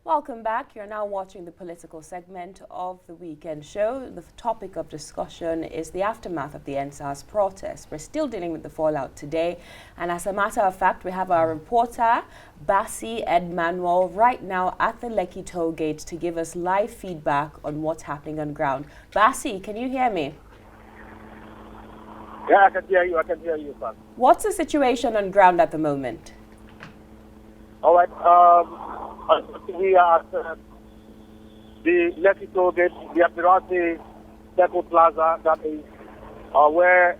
Welcome back. You're now watching the political segment of the weekend show. The topic of discussion is the aftermath of the NSAS protest. We're still dealing with the fallout today. And as a matter of fact, we have our reporter, Basi Edmanuel, right now at the Lekki toll gate to give us live feedback on what's happening on ground. Basi, can you hear me? Yeah, I can hear you. Sir. What's the situation on ground at the moment? All right. We are at the Lekki toll gate, the Abirasi Segun Plaza, that is where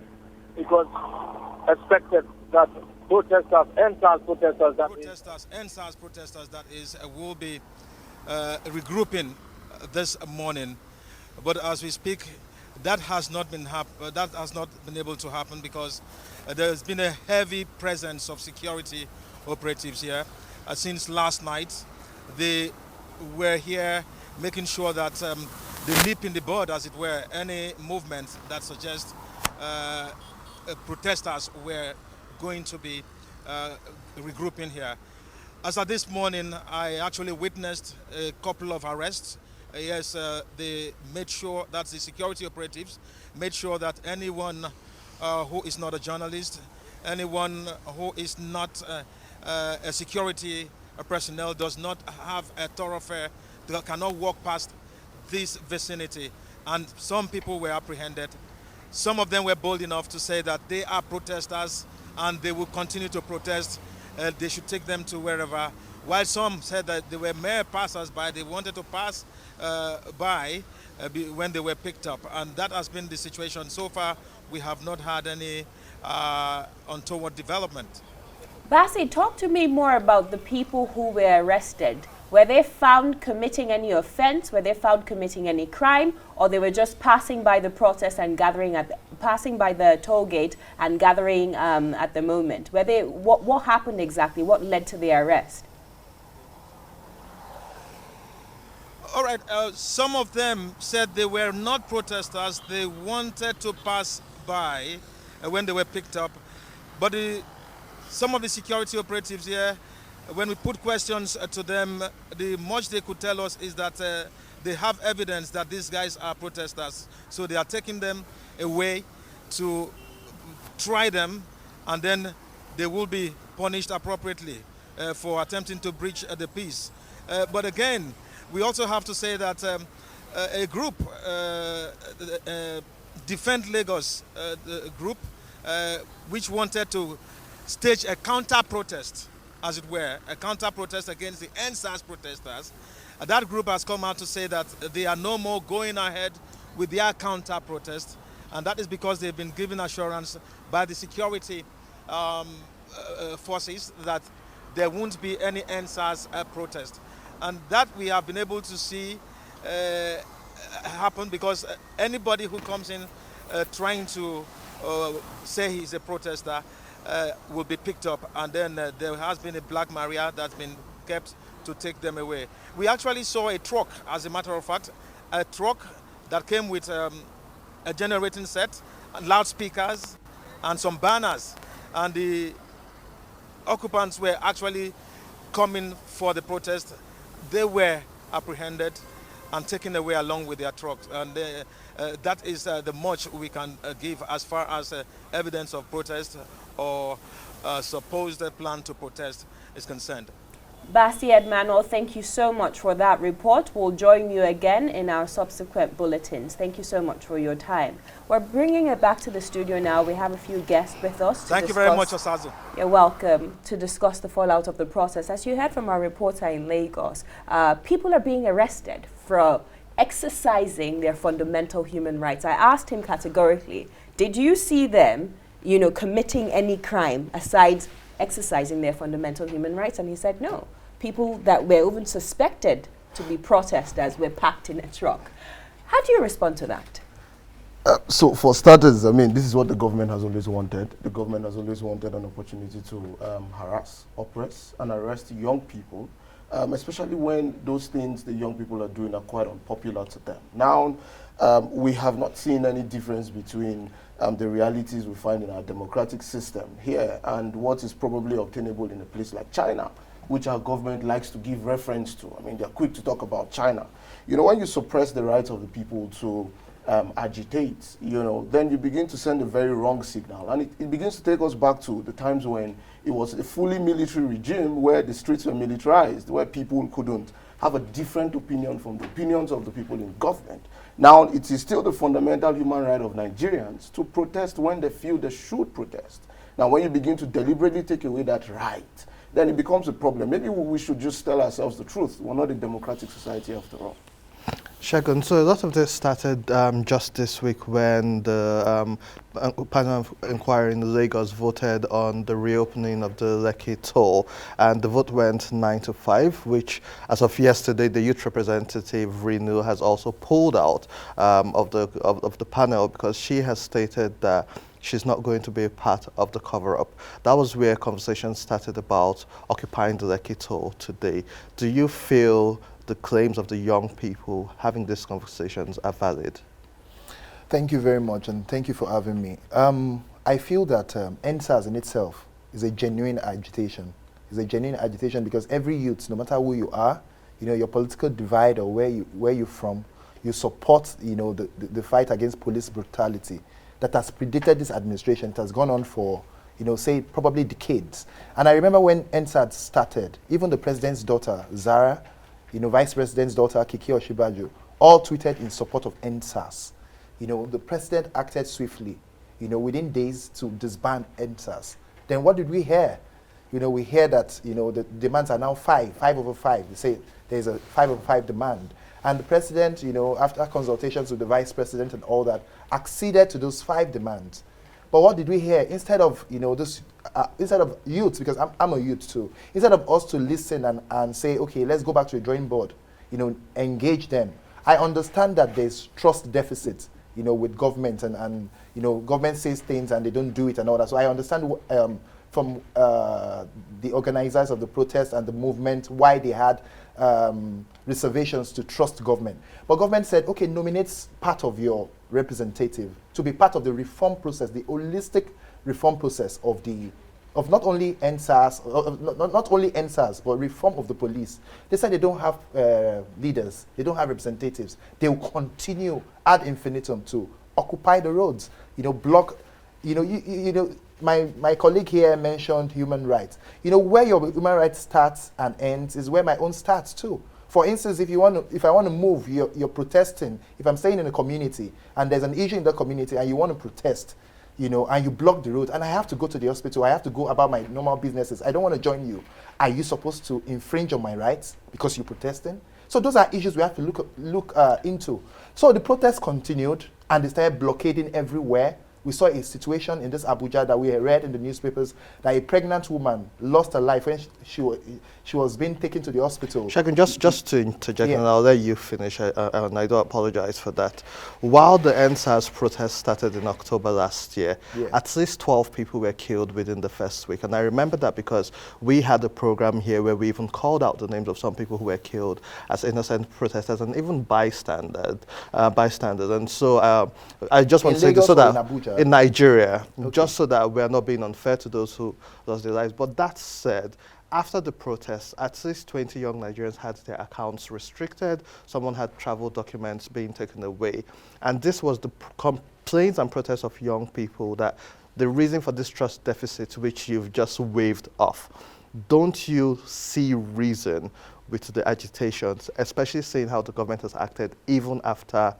it was expected that NSAS protesters, will be regrouping this morning. But as we speak, that has not been able to happen because there's been a heavy presence of security operatives here since last night. They were here making sure that they nip in the bud, as it were, any movement that suggests protesters were going to be regrouping here. As of this morning, I actually witnessed a couple of arrests. Yes, they made sure that the security operatives made sure that anyone who is not a journalist, anyone who is not a security personnel does not have a thoroughfare, that cannot walk past this vicinity. And some people were apprehended. Some of them were bold enough to say that they are protesters and they will continue to protest. They should take them to wherever. While some said that they were mere passers-by, they wanted to pass by when they were picked up. And that has been the situation. So far, we have not had any untoward development. Basi, talk to me more about the people who were arrested. Were they found committing any offense? Were they found committing any crime? Or they were just passing by the protest and gathering passing by the toll gate and gathering at the moment? Were they, what happened exactly? What led to the arrest? All right, some of them said they were not protesters. They wanted to pass by when they were picked up. But some of the security operatives here, when we put questions to them, the much they could tell us is that they have evidence that these guys are protesters. So they are taking them away to try them, and then they will be punished appropriately for attempting to breach the peace. But again, we also have to say that a group, Defend Lagos group, which wanted to stage a counter-protest, as it were, a counter-protest against the NSAS protesters. That group has come out to say that they are no more going ahead with their counter-protest, and that is because they've been given assurance by the security forces that there won't be any NSAS protest. And that we have been able to see happen because anybody who comes in trying to say he's a protester will be picked up, and then there has been a black Maria that's been kept to take them away. We actually saw a truck, as a matter of fact, a truck that came with a generating set, and loudspeakers, and some banners, and the occupants were actually coming for the protest. They were apprehended and taken away along with their trucks, and that is the much we can give as far as evidence of protest or supposed plan to protest is concerned. Basi Edmanuel, thank you so much for that report. We'll join you again in our subsequent bulletins. Thank you so much for your time. We're bringing it back to the studio now. We have a few guests with us. Thank you very much, Osazu. You're welcome, to discuss the fallout of the process. As you heard from our reporter in Lagos, people are being arrested for exercising their fundamental human rights. I asked him categorically, did you see them, committing any crime aside exercising their fundamental human rights? And he said no. People that were even suspected to be protesters were packed in a truck. How do you respond to that? So for starters, I mean, this is what the government has always wanted. The government has always wanted an opportunity to harass, oppress, and arrest young people, especially when those things the young people are doing are quite unpopular to them. Now, we have not seen any difference between the realities we find in our democratic system here and what is probably obtainable in a place like China. which our government likes to give reference to. I mean, they're quick to talk about China. You know, when you suppress the rights of the people to agitate, you know, then you begin to send a very wrong signal. And it begins to take us back to the times when it was a fully military regime where the streets were militarized, where people couldn't have a different opinion from the opinions of the people in government. Now, it is still the fundamental human right of Nigerians to protest when they feel they should protest. Now, when you begin to deliberately take away that right, then it becomes a problem. Maybe we should just tell ourselves the truth. We're not a democratic society after all. Segun, so a lot of this started just this week when the panel of inquiry in Lagos voted on the reopening of the Lekki toll, and the vote went 9-5, which, as of yesterday, the youth representative Renew has also pulled out of the panel because she has stated that she's not going to be a part of the cover-up. That was where conversation started about occupying the Lekki toll today. Do you feel the claims of the young people having these conversations are valid? Thank you very much, and thank you for having me. I feel that NSAS in itself is a genuine agitation. It's a genuine agitation because every youth, no matter who you are, you know, your political divide or where you're from, you support, you know, the fight against police brutality that has predated this administration. It has gone on for, you know, say probably decades. And I remember when NSAS started, even the president's daughter, Zara, you know, Vice President's daughter, Kiki Oshibaju, all tweeted in support of NSAS. You know, the president acted swiftly, you know, within days to disband NSAS. Then what did we hear? You know, we hear that, you know, the demands are now 5 over 5. They say there's a 5 over 5 demand. And the president, you know, after consultations with the vice president and all that, acceded to those 5 demands. But what did we hear? Instead of, you know, this, instead of youth, because I'm a youth too, instead of us to listen and say, okay, let's go back to the drawing board, you know, engage them. I understand that there's trust deficit, you know, with government and you know, government says things and they don't do it and all that. So I understand from the organizers of the protest and the movement why they had reservations to trust government. But government said, okay, nominate part of your representative to be part of the reform process, the holistic reform process of not only NSAS, not only NSAS, but reform of the police. They said they don't have leaders, they don't have representatives. They will continue ad infinitum to occupy the roads, you know, block, you know, you know, my colleague here mentioned human rights. You know, where your human rights starts and ends is where my own starts too. For instance, if I want to move, you're protesting. If I'm staying in a community and there's an issue in the community and you want to protest, you know, and you block the road and I have to go to the hospital, I have to go about my normal businesses, I don't want to join you. Are you supposed to infringe on my rights because you're protesting? So those are issues we have to look into. So the protest continued and they started blockading everywhere. We saw a situation in this Abuja that we read in the newspapers that a pregnant woman lost her life when she was being taken to the hospital. Segun, just to interject, and I'll let you finish, and I do apologize for that. While the NSAS protest started in October last year, at least 12 people were killed within the first week. And I remember that because we had a program here where we even called out the names of some people who were killed as innocent protesters and even bystanders. And so I just want to say this so that in Nigeria, just so that we're not being unfair to those who lost their lives. But that said, after the protests, at least 20 young Nigerians had their accounts restricted. Someone had travel documents being taken away. And this was the complaints and protests of young people that the reason for this trust deficit, which you've just waved off. Don't you see reason with the agitations, especially seeing how the government has acted even after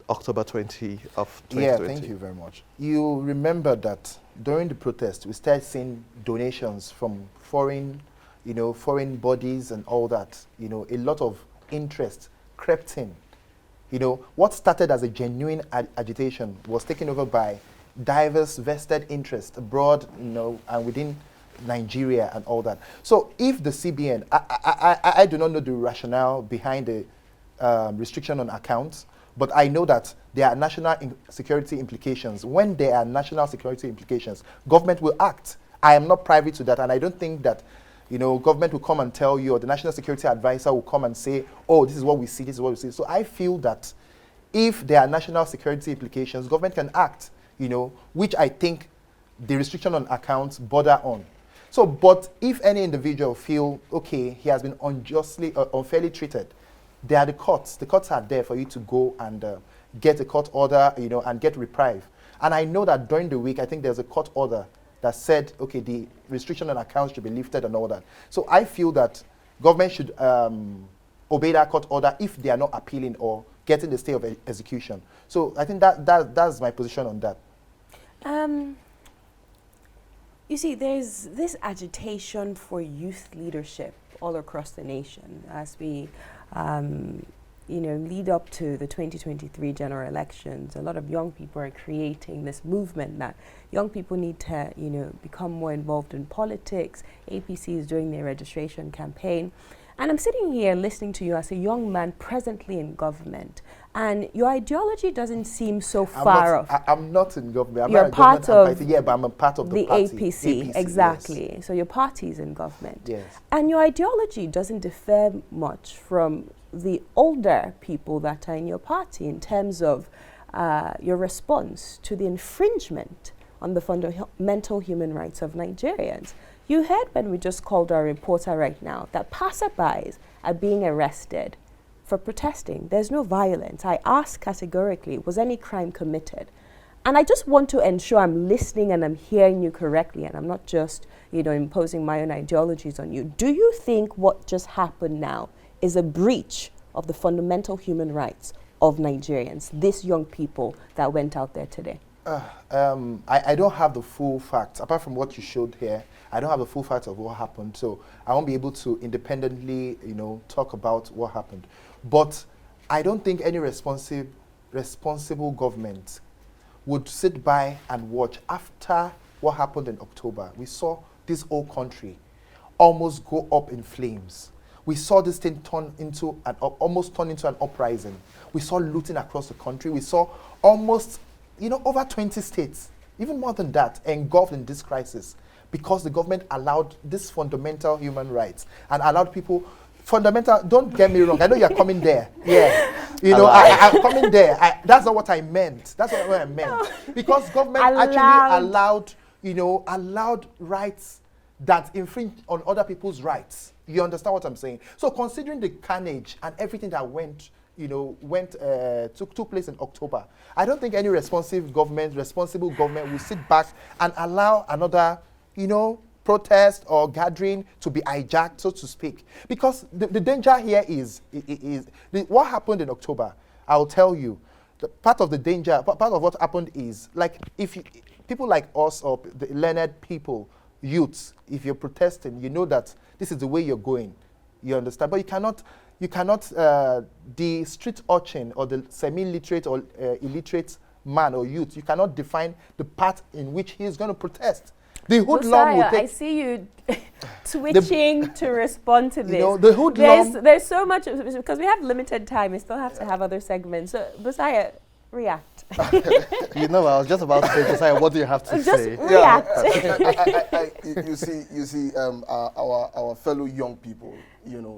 October 20 of 2020? Yeah, thank you very much. You remember that during the protest, we started seeing donations from foreign bodies and all that. You know, a lot of interest crept in. You know, what started as a genuine agitation was taken over by diverse vested interests abroad, you know, and within Nigeria and all that. So if the CBN, I do not know the rationale behind the restriction on accounts, but I know that there are national security implications. When there are national security implications, government will act. I am not privy to that, and I don't think that, you know, government will come and tell you, or the national security advisor will come and say, oh, this is what we see, this is what we see. So I feel that if there are national security implications, government can act, you know, which I think the restriction on accounts border on. So, but if any individual feel, okay, he has been unjustly or unfairly treated, there are the courts. The courts are there for you to go and get a court order, and get reprieve. And I know that during the week, I think there's a court order that said, okay, the restriction on accounts should be lifted and all that. So I feel that government should obey that court order if they are not appealing or getting the stay of execution. So I think that's my position on that. You see, there's this agitation for youth leadership all across the nation as we, lead up to the 2023 general elections. A lot of young people are creating this movement that young people need to, become more involved in politics. APC is doing their registration campaign. And I'm sitting here listening to you as a young man presently in government. And your ideology doesn't seem so far off. I'm not in government. You're part of but I'm a part of the party. APC, exactly. Yes. So your party is in government. Yes. And your ideology doesn't differ much from the older people that are in your party in terms of your response to the infringement on the fundamental human rights of Nigerians. You heard when we just called our reporter right now that passerbys are being arrested for protesting. There's no violence. I asked categorically, was any crime committed? And I just want to ensure I'm listening and I'm hearing you correctly and I'm not just, imposing my own ideologies on you. Do you think what just happened now is a breach of the fundamental human rights of Nigerians, these young people that went out there today? I don't have the full facts. Apart from what you showed here, I don't have the full facts of what happened. So I won't be able to independently, talk about what happened. But I don't think any responsible government would sit by and watch after what happened in October. We saw this whole country almost go up in flames. We saw this thing almost turn into an uprising. We saw looting across the country. We saw almost, over 20 states, even more than that, engulfed in this crisis because the government allowed this fundamental human rights and allowed people don't get me wrong. I know you're coming there. Yeah. I'm coming there. That's not what I meant. That's not what I meant. No. Because government actually allowed rights that infringe on other people's rights. You understand what I'm saying? So considering the carnage and everything that took place in October, I don't think any responsible government will sit back and allow another, protest or gathering to be hijacked, so to speak. Because the danger here is what happened in October. I'll tell you, part of the danger, part of what happened is, like, people like us or the learned people, youths, if you're protesting, you know that this is the way you're going. You understand? But you cannot the street urchin or the semi-literate or illiterate man or youth, you cannot define the path in which he is going to protest. The hoodlum will take... I see you twitching to respond to this. The hoodlum... There's so much, because we have limited time, we still have to have other segments. So, Busayo, react. I was just about to say, Busayo, what do you have to say? Just react. You see, our fellow young people,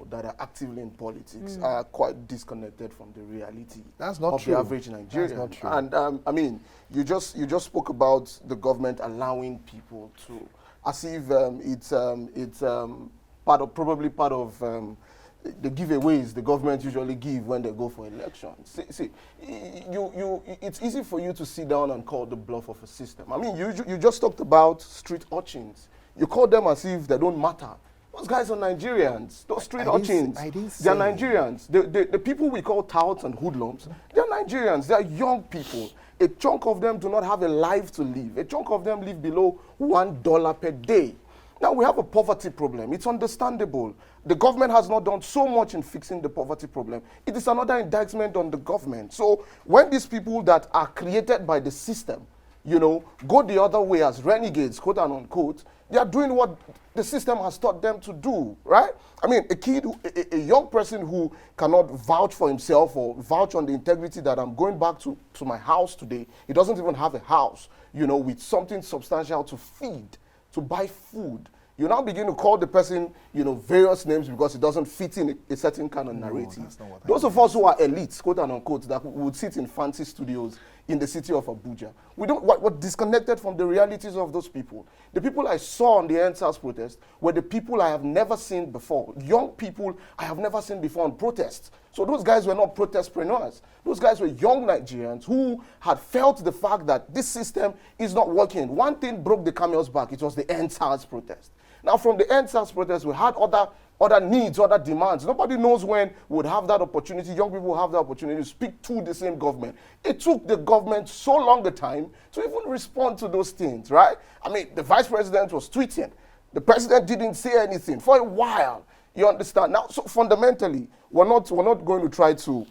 that are actively in politics are quite disconnected from the reality. That's not of true. The average Nigerian. That's not true. And you just spoke about the government allowing people to, as if it's probably part of the giveaways the government usually give when they go for elections. See, it's easy for you to sit down and call the bluff of a system. You just talked about street urchins. You call them as if they don't matter. Those guys are Nigerians. Those street urchins, they're Nigerians. The people we call touts and hoodlums, they're Nigerians. They're young people. A chunk of them do not have a life to live. A chunk of them live below $1 per day. Now, we have a poverty problem. It's understandable. The government has not done so much in fixing the poverty problem. It is another indictment on the government. So when these people that are created by the system, go the other way as renegades, quote and unquote, they are doing what the system has taught them to do, right? A young person who cannot vouch for himself or vouch on the integrity that I'm going back to my house today, he doesn't even have a house, with something substantial to feed, to buy food. You now begin to call the person, various names because it doesn't fit in a certain kind of narrative. Those of us who are elites, quote and unquote, that would sit in fancy studios, in the city of Abuja. We don't, we're disconnected from the realities of those people. The people I saw on the NSAS protest were the people I have never seen before. Young people I have never seen before on protests. So those guys were not protestpreneurs. Those guys were young Nigerians who had felt the fact that this system is not working. One thing broke the camel's back. It was the NSAS protest. Now, from the NSAS protest, we had other needs, other demands. Nobody knows when we would have that opportunity. Young people will have the opportunity to speak to the same government. It took the government so long a time to even respond to those things, right? I mean, the vice president was tweeting. The president didn't say anything for a while. You understand? Now, so fundamentally, we're not going to try to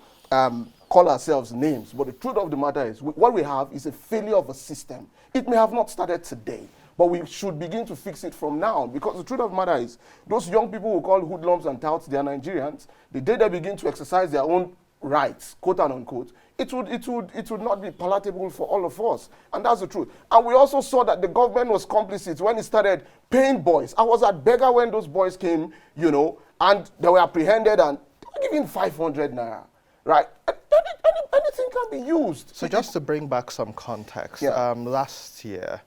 call ourselves names, but the truth of the matter is what we have is a failure of a system. It may have not started today, but we should begin to fix it from now, because the truth of the matter is those young people who call hoodlums and touts they are Nigerians, the day they begin to exercise their own rights, quote and unquote, it would not be palatable for all of us. And that's the truth. And we also saw that the government was complicit when it started paying boys. I was at Beggar when those boys came, you know, and they were apprehended and they were given 500 naira, right? Anything can be used. So just to bring back some context, Yeah. Last year,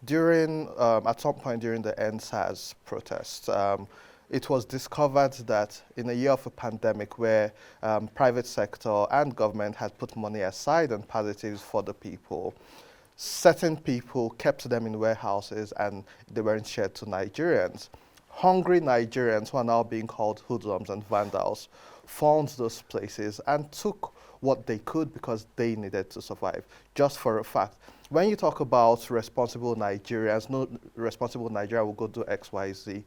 during at some point during the NSAS protest, it was discovered that in a year of a pandemic where private sector and government had put money aside on palliatives for the people, certain people kept them in warehouses and they weren't shared to Nigerians. Hungry Nigerians, who are now being called hoodlums and vandals, found those places and took what they could because they needed to survive, just for a fact. When you talk about responsible Nigerians, no responsible Nigerian will go do X, Y, Z.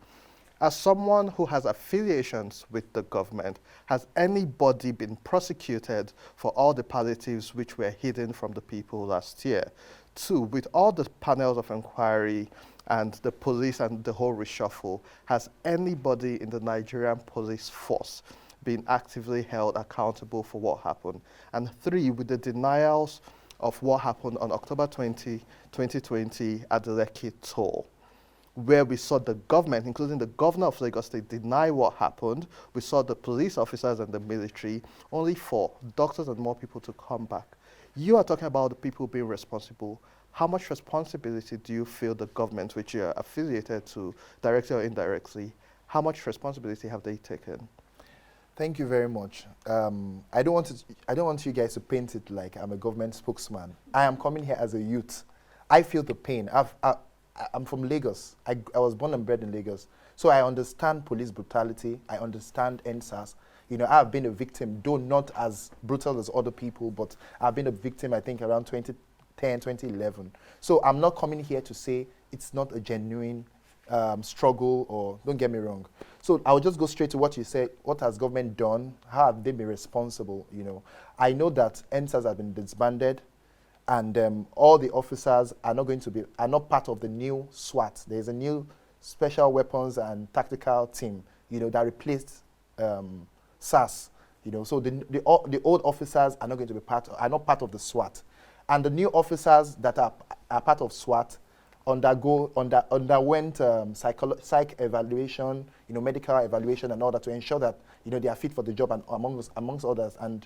As someone who has affiliations with the government, has anybody been prosecuted for all the palliatives which were hidden from the people last year? Two, with all the panels of inquiry and the police and the whole reshuffle, has anybody in the Nigerian police force been actively held accountable for what happened? And three, with the denials of what happened on October 20, 2020 at the Lekki toll, where we saw the government, including the governor of Lagos State, deny what happened. We saw the police officers and the military, only for doctors and more people to come back. You are talking about the people being responsible. How much responsibility do you feel the government, which you are affiliated to, directly or indirectly, how much responsibility have they taken? Thank you very much. I don't want you guys to paint it like I'm a government spokesman. I am coming here as a youth. I feel the pain. I'm from Lagos. I was born and bred in Lagos. So I understand police brutality. I understand NSAS. You know, I've been a victim, though not as brutal as other people, but I've been a victim, I think, around 2010, 2011. So I'm not coming here to say it's not a genuine struggle, or don't get me wrong. So I'll just go straight to what you said. What has government done? How have they been responsible? You know, I know that NSAS has been disbanded, and all the officers are not part of the new SWAT. There's a new special weapons and tactical team, you know, that replaced SAS. You know, so the old officers are not going to be are not part of the SWAT, and the new officers that are part of SWAT underwent psych evaluation, you know, medical evaluation and all that, to ensure that, you know, they are fit for the job, and amongst others, and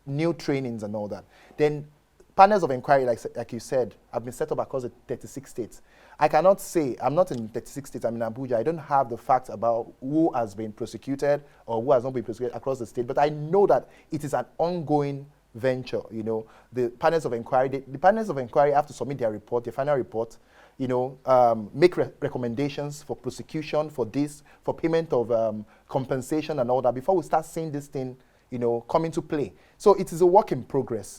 new trainings and all that. Then panels of inquiry, like you said, have been set up across the 36 states. I cannot say, I'm not in 36 states, I'm in Abuja. I don't have the facts about who has been prosecuted or who has not been prosecuted across the state, but I know that it is an ongoing venture. You know, the panels of inquiry, the panels of inquiry have to submit their report, their final report, you know, make recommendations for prosecution, for payment of compensation and all that, before we start seeing this thing, you know, come into play. So it is a work in progress.